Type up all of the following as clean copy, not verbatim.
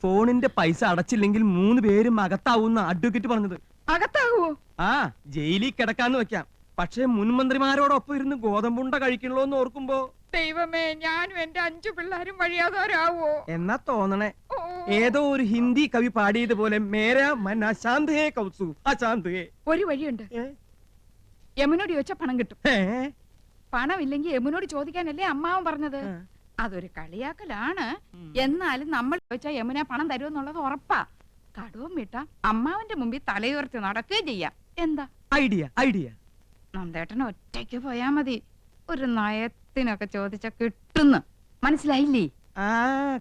ഫോണിന്റെ പൈസ അടച്ചില്ലെങ്കിൽ 3 പേരും അകത്താവൂന്ന അഡ്വക്കേറ്റ് പറഞ്ഞത്. അകത്താവോ? ആ, ജയിലിൽ കിടക്കാന്ന് വെക്കാം. പക്ഷെ മുൻമന്ത്രിമാരോടൊപ്പം ഇരുന്ന് ഗോതമ്പുണ്ട കഴിക്കണല്ലോന്ന് ഓർക്കുമ്പോ ദൈവമേ, ഞാനും എന്റെ 5 പിള്ളേരും വഴിയാതാരാവോ എന്നാ തോന്നണേ. ഏതോ ഒരു ഹിന്ദി കവി പാടിയതുപോലെ മേരാ മൻ അശാന്ത് ഹേ കൗസു അശാന്ത് ഹേ. ഒരു വഴിയുണ്ട്. യമുനോട് ചോദിച്ചാ പണം കിട്ടും. പണം ഇല്ലെങ്കിൽ യമുനോട് ചോദിക്കാനല്ലേ അമ്മാവൻ പറഞ്ഞത്. അതൊരു കളിയാക്കലാണ്. എന്നാലും നമ്മൾ ചോദിച്ചാ യമുന പണം തരുമെന്നുള്ളത് ഉറപ്പാ. കടവും വിട്ട അമ്മാവന്റെ മുമ്പിൽ തലയുയർത്തി നടക്കുകയും ചെയ്യാം. എന്താ ഐഡിയ? ഐഡിയ നന്ദേട്ടന് ഒറ്റയ്ക്ക് പോയാ മതി. ഒരു നയത്തിനൊക്കെ ചോദിച്ചാ കിട്ടുന്നു. മനസ്സിലായില്ലേ? ആ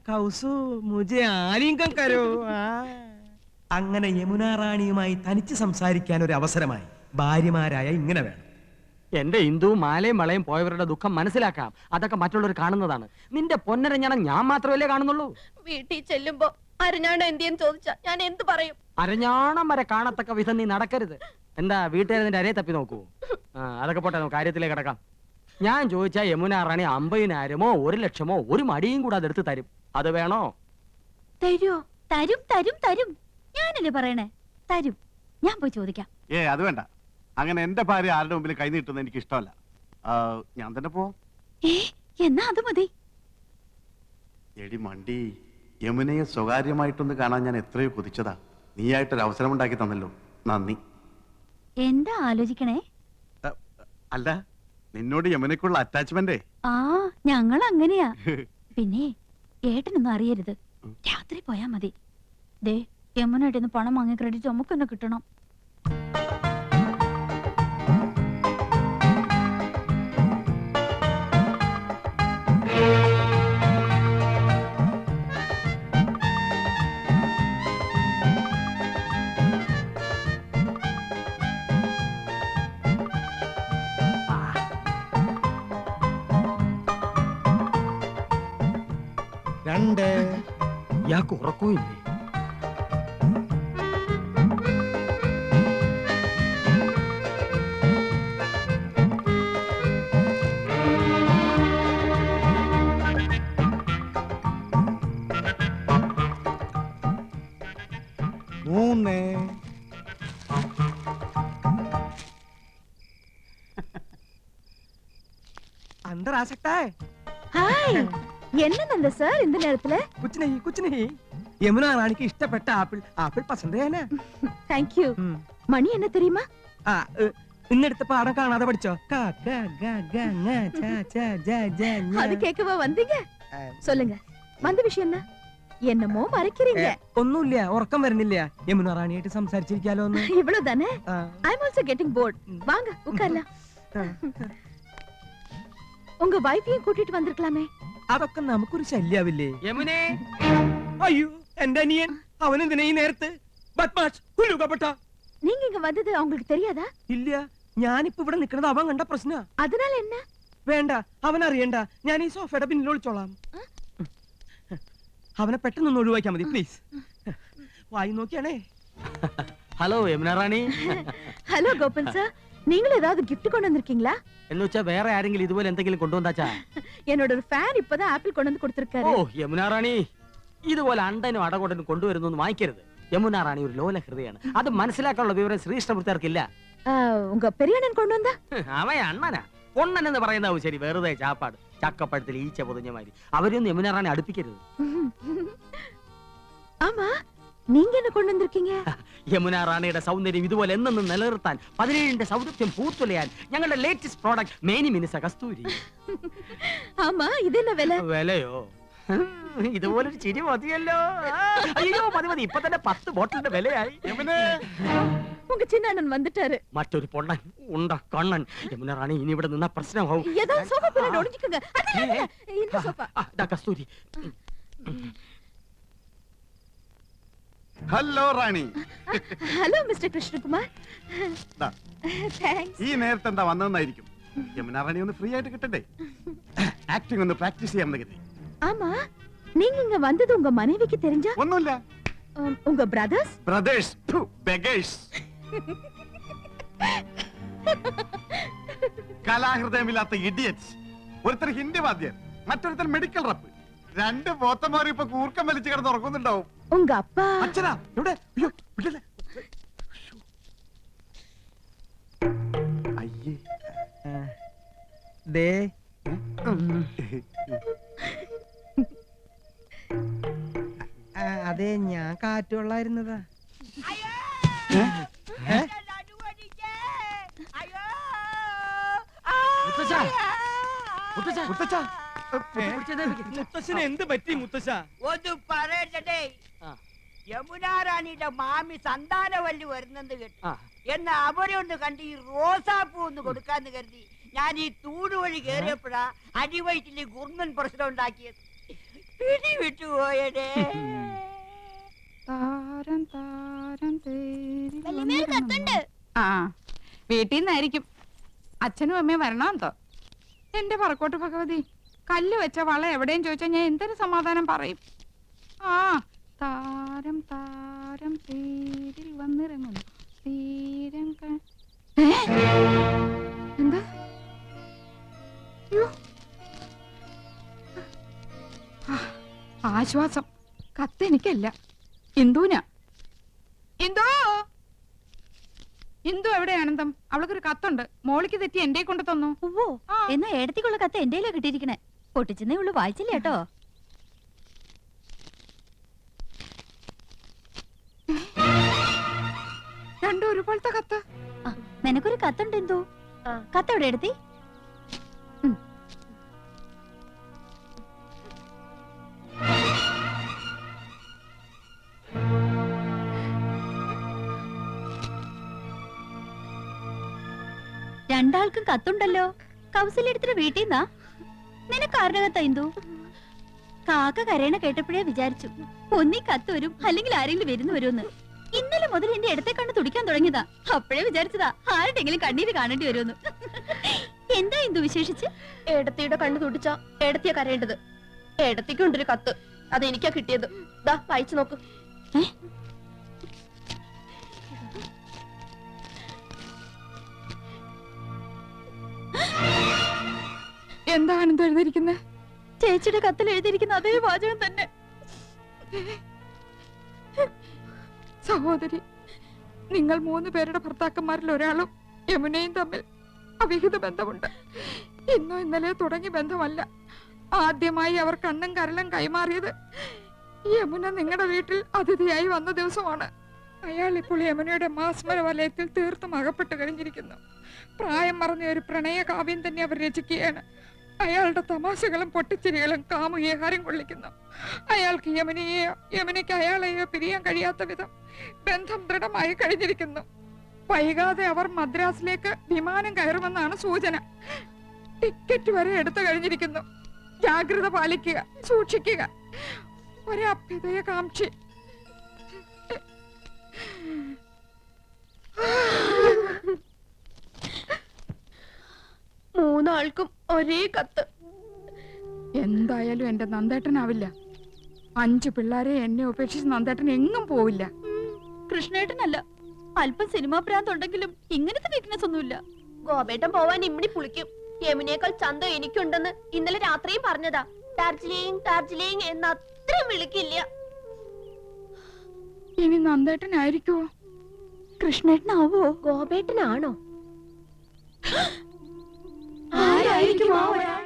കൗസു മുझे ആലിംഗം കരോ. അങ്ങനെ യമുന റാണിയുമായി തനിച്ച് സംസാരിക്കാൻ ഒരു അവസരമായി. ഭാര്യമാരായ ഇങ്ങനെ വേണം. എന്റെ ഹിന്ദു മാലയും വളയും പോയവരുടെ ദുഃഖം മനസ്സിലാക്കാം. അതൊക്കെ മറ്റുള്ളവർ കാണുന്നതാണ്. നിന്റെ പൊന്നരഞ്ഞാണം ഞാൻ മാത്രമല്ലേ കാണുന്നുള്ളൂ. വീട്ടിൽ ചെല്ലുമ്പോ അരഞ്ഞാണം എന്തിയെന്ന് ചോദിച്ചാ ഞാൻ എന്ത് പറയും? അരഞ്ഞാണം വരെ കാണത്തക്ക വിധം നീ നടക്കരുത്. എന്താ വീട്ടുകാർ നിന്റെ അരയെ തപ്പി നോക്കൂ? അതൊക്കെ പോട്ടെ, കാര്യത്തിലേക്ക് കിടക്കാം. ഞാൻ ചോദിച്ചാ യമുന റാണി 50,000-മോ 1,00,000-മോ ഒരു മടിയും കൂടെ അതെടുത്ത് തരും. അത് വേണോ? തരോ? തരും തരും തരും. ഞാനല്ലേ പറയണേ, തരും. ഞാൻ പോയി ചോദിക്കാം. അത് വേണ്ട. അങ്ങനെ എന്റെ ഭാര്യ ആരുടെ മുമ്പിൽ കൈ നീട്ടുന്നത് എനിക്ക് ഇഷ്ടമല്ല. ഞാൻ തന്നെ പോ. എന്നാ അത് മതി. എടി മണ്ടി, യമുനയെ സ്വകാര്യമായിട്ടൊന്ന് കാണാൻ ഞാൻ എത്രയോ കൊതിച്ചതാ. നീയായിട്ടൊരു അവസരം ഉണ്ടാക്കി തന്നല്ലോ, നന്ദി. എന്താ ആലോചിക്കണേ? അല്ല, നിന്നോട് യമുനയ്ക്കുള്ള അറ്റാച്ച്മെന്റ്. ഞങ്ങൾ അങ്ങനെയാ. പിന്നെ ഏട്ടനൊന്നും അറിയരുത്. രാത്രി പോയാ മതി. ദേ, യമുനയുടെ പണം വാങ്ങിയ ക്രെഡിറ്റ് നമുക്കെന്നെ കിട്ടണം. ഇയാൾക്ക് ഉറക്കമില്ലേ? अंदर आ सकता है? हाय, என்ன சார் இந்த நேரத்துல? कुछ नहीं. யமுனா ராணிக்கு இஷ்டப்பட்ட ஆப்பிள் பசந்தே है ना? Thank you. மணி என்ன தெரியுமா? இன்னெடுத்த பாடம் காணாத படிச்சோ. அது கேட்கவா வந்தீங்க? சொல்லுங்க, வந்த விஷயம் என்ன? என்னமோ மறைக்கிறீங்க. ഒന്നുമില്ല, ഉറക്കം വരുന്നില്ല. യമുന റാണിയായിട്ട് സംസാരിച്ചിരിക്കാലോ ഒന്ന്. ഇவ்வளவுதானே? I am also getting bored. வாங்க உட்காரலாம். உங்க வைஃபையும் கூட்டிட்டு வந்திருக்கலாமே. അതൊക്കെ നമുക്കൊരു ശല്യാവില്ലേ? യമുനേ, അയ്യോ എന്റെ അനിയൻ, അവൻ എന്തിനാ ഈ നേരത്ത്? ബദ്മാഷ്, കുലുകപ്പെട്ട. நீங்க இங்க வந்தது அவங்களுக்கு தெரியாதா? ഇല്ല, ഞാനിപ്പോ ഇവിടെ നിൽക്കുന്നത് അവൻ കണ്ട പ്രശ്ന. அதனால என்ன? വേണ്ട, അവൻ അറിയണ്ട. ഞാൻ ഈ സോഫയുടെ പിന്നിൽ ഒളിച്ചോളാം. അവനെ പെട്ടെന്ന് ഒഴിവാക്കിയാൽ മതി പ്ലീസ്. വായി നോക്കിയാണേ. ഹലോ യമുന റാണി. ഹലോ ഗോപൻ സർ, நீங்களும் ஏதாவது gift கொண்டு வந்திருக்கீங்களா? എന്ന് വെച്ചാ വേറെ ആരെങ്കിലും ഇതുപോലെ എന്തെങ്കിലും കൊണ്ടുവന്നാച്ചാ? என்னோட ஒரு ஃபேன் இப்பதான் ஆப்பிள் கொண்டு வந்து கொடுத்திருக்காரு. ഓ യമുന റാണി, ഇതുപോലെ അണ്ടനും അടകൊണ്ടനും കൊണ്ടുവരുന്നു വാങ്ങിക്കരുത്. യമുന റാണി ഒരു ലോല ഹൃദയാണ്. അത് മനസ്സിലാക്കാനുള്ള വിവരം ശ്രീകൃഷ്ണമൂർത്തിയാർക്കില്ല. உங்க பெரிய அண்ணன் கொண்டு வந்தா? അവൻ അണ്ണനാ. പൊണ്ണൻ എന്ന് പറയുന്നതാവും ശരി, വെറുതെ ചാപ്പാട്. ചക്കപ്പഴത്തിൽ ഈച്ച പൊതിഞ്ഞ മാതിരി. അവരൊന്നും യമുന റാണി അടുപ്പിക്കരുത്. ஆமா, நீங்க என்ன கொண்டு வந்திருக்கீங்க? യമുന റാണിയുടെ സൗന്ദര്യം ഇതുപോലെ എന്നെന്നും നിലനിർത്താൻ 17ന്റെ സൗന്ദര്യം പൂത്തുലയാൻ ഞങ്ങളുടെ ലേറ്റസ്റ്റ് പ്രോഡക്റ്റ് മേനി മിനുസ കസ്തൂരി. ആമാ, ഇതെന്നാ വില? വിലയോ? ഇതുപോലൊരു ചിരി മതിയല്ലോ. അയ്യോ മതി മതി, ഇപ്പൊ തന്നെ 10 ബോട്ടിലിന്റെ വിലയായി. உங்க சின்ன அண்ணன் வந்துட்டாரு. മറ്റൊരു പൊണ്ണൻ ഉണ്ട കണ്ണൻ. യമുന റാണി ഇനി ഇവിടെ നിന്ന പ്രശ്നമാവും. ஏதாவது சோஃபா பின்னாடி ஒளிஞ்சுக்கங்க. இந்த sofa. Kasturi. Hello Rani. Hello mister Krishnakumar. Thanks. ഈ നേരത്തെ എന്താ വന്നതെന്നായിരിക്കും. യമുന റാണി ഒന്ന് ഫ്രീ ആയിട്ട് കിട്ടണ്ടേ? ആക്ടിംഗ് ഒന്ന് പ്രാക്ടീസ് ചെയ്യാൻ കരുതി. ஆமா, நீங்க இங்க வந்தது உங்க மனைவிக்கு தெரிஞ்சா? ഒന്നുമില്ല, உங்க பிரதர்ஸ் ബ്രദേഴ്സ് ബെഗേഴ്സ്. കലാഹൃദയമില്ലാത്ത ഇഡിയറ്റ്സ്. ഒരുത്തർ ഹിന്ദി വാദ്യൻ, മറ്റൊരുത്തർ മെഡിക്കൽ റപ്പ്. രണ്ട് പോത്തന്മാർ ഇപ്പൊ കൂർക്കം വലിച്ചു കിടന്ന് ഉറങ്ങുന്നുണ്ടാവും. உங்க அப்பா അച്ഛനാ എവിടെ? അയ്യോ, വിടല്ലേ. അയ്യേ. ദേ അതെ, ഞാൻ കാറ്റുള്ളായിരുന്നതാ. മുത്തച്ഛാ, മുത്തശ്ശന് എന്ത് പറ്റി മുത്തശ്ശ? ഒന്ന് പറയട്ടെ, യമുനാറാണിയുടെ മാമി സന്താനവല്ലി വരുന്നെന്ന് കേട്ടു. എന്നാ അവരെ ഒന്ന് കണ്ട് ഈ റോസാപ്പൂ ഒന്ന് കൊടുക്കാന്ന് കരുതി ഞാൻ ഈ തൂട് വഴി കേറിയപ്പോഴാ അടിവയറ്റില് ഗുർണൻ പ്രശ്നം ഉണ്ടാക്കിയത്. പിടി വിട്ടുപോയടേ. താരം താരം ആ വീട്ടിൽ നിന്നായിരിക്കും. അച്ഛനും അമ്മയും വരണമെന്തോ. എന്റെ പറക്കോട്ട് ഭഗവതി, കല്ല് വെച്ച വള എവിടെയും ചോദിച്ചാൽ ഞാൻ എന്തൊരു സമാധാനം പറയും. ആ താരം താരം തേരിൽ വന്നിറങ്ങുന്നു തീരം എന്താ? ആശ്വാസം. കത്ത് എനിക്കല്ല, ഇന്ദുവിനാ. ഇന്ദു, ഇന്ദു എവിടെ ആനന്ദം? അവൾക്കൊരു കത്തുണ്ട്. മോളിക്ക് തെറ്റി എന്റെ കൊണ്ട് തന്നു. ഓ, എന്നാ ഏടത്തിക്കുള്ള കത്ത് എന്റെയിലാ കിട്ടിയിരിക്കണേ. പൊട്ടിച്ചെന്നേ ഉള്ളു, വായിച്ചില്ല കേട്ടോ. രണ്ടും ഒരുപോലത്തെ കത്ത്. നിനക്കൊരു കത്തുണ്ട് എന്തോ. കത്ത് എവിടെ എടുത്തി? രണ്ടാൾക്കും കത്തുണ്ടല്ലോ. കൗസല്യടുത്തിട്ട് വീട്ടിൽ നിന്നാ? നിനക്ക് ആരുടെ കത്താ ഇന്ദു? കാക്ക കരയണ കേട്ടപ്പോഴേ വിചാരിച്ചു ഒന്നീ കത്ത് വരും, അല്ലെങ്കിൽ ആരെങ്കിലും വരുന്നു വരുമെന്ന്. ഇന്നലെ മുതൽ എന്റെ ഇടത്തെ കണ്ണ് തുടിക്കാൻ തുടങ്ങിയതാ. അപ്പോഴേ വിചാരിച്ചതാ ആരുടെങ്കിലും കണ്ണീര് കാണേണ്ടി വരുമെന്ന്. എന്താ ഇന്ദു വിശേഷിച്ച്? ഏടത്തിയുടെ കണ്ണ് തുടിച്ച ഏടത്തിയാ കരയേണ്ടത്. ഏടത്തിക്കുണ്ടൊരു കത്ത്, അത് എനിക്കാ കിട്ടിയത്. ദാ വായിച്ചു നോക്ക്. എന്താ ആനന്ദം എഴുതിയിരിക്കുന്നത്? ചേച്ചിയുടെ കത്തിൽ എഴുതിയിരിക്കുന്ന അതേ വാചകം തന്നെ. സഹോദരി, നിങ്ങൾ 3 പേരുടെ ഭർത്താക്കന്മാരിൽ ഒരാളും യമുനയും തമ്മിൽ അവിഹിത ബന്ധമുണ്ട്. ഇന്നോ ഇന്നലെയോ തുടങ്ങിയ ബന്ധമല്ല. ആദ്യമായി അവർ കണ്ണും കരളും കൈമാറിയത് യമുന നിങ്ങളുടെ വീട്ടിൽ അതിഥിയായി വന്ന ദിവസമാണ്. അയാൾ ഇപ്പോൾ യമുനയുടെ മാസ്മര വലയത്തിൽ തീർത്തും അകപ്പെട്ടു കഴിഞ്ഞിരിക്കുന്നു. പ്രായം മറന്ന ഒരു പ്രണയ കാവ്യം തന്നെ അവർ രചിക്കുകയാണ്. അയാളുടെ തമാശകളും പൊട്ടിച്ചിരികളും കാമുകിയെ ഹരം കൊള്ളിക്കുന്നു. അയാൾക്ക് യമുനയെയോ യമുനയ്ക്ക് അയാളെയോ പിരിയാൻ കഴിയാത്ത വിധം ബന്ധം ദൃഢമായി കഴിഞ്ഞിരിക്കുന്നു. വൈകാതെ അവർ മദ്രാസിലേക്ക് വിമാനം കയറുമെന്നാണ് സൂചന. ടിക്കറ്റ് വരെ എടുത്തു കഴിഞ്ഞിരിക്കുന്നു. ജാഗ്രത പാലിക്കുക, സൂക്ഷിക്കുക. ഒരഭ്യുദയകാംക്ഷി. മൂന്നാൾക്കും ഒരേ കത്ത്. എന്തായാലും എന്റെ നന്ദേട്ടനാവില്ല. 5 പിള്ളേരെ എന്നെ ഉപേക്ഷിച്ച് നന്ദേട്ടൻ എങ്ങും പോവില്ല. കൃഷ്ണേട്ടനല്ല, അല്പം സിനിമാ ഭ്രാന്തുണ്ടെങ്കിലും ഇങ്ങനത്തെ വീക്ക്നെസ് ഒന്നുമില്ല. ഗോപേട്ടൻ പോവാൻ ഇമ്മിണി പുളിക്കും. യമുനേക്കാൾ ചന്തം എനിക്കുണ്ടെന്ന് ഇന്നലെ രാത്രിയും പറഞ്ഞതാ. ഡാർജിലിംഗ് ഡാർജിലിംഗ് എന്ന് അത്രയും വിളിക്കില്ല. ഇനി നന്ദേട്ടനായിരിക്കുവോ? കൃഷ്ണേട്ടനാവോ? ഗോപേട്ടനാണോ? ആരായിരിക്കും ആ ഒരാൾ?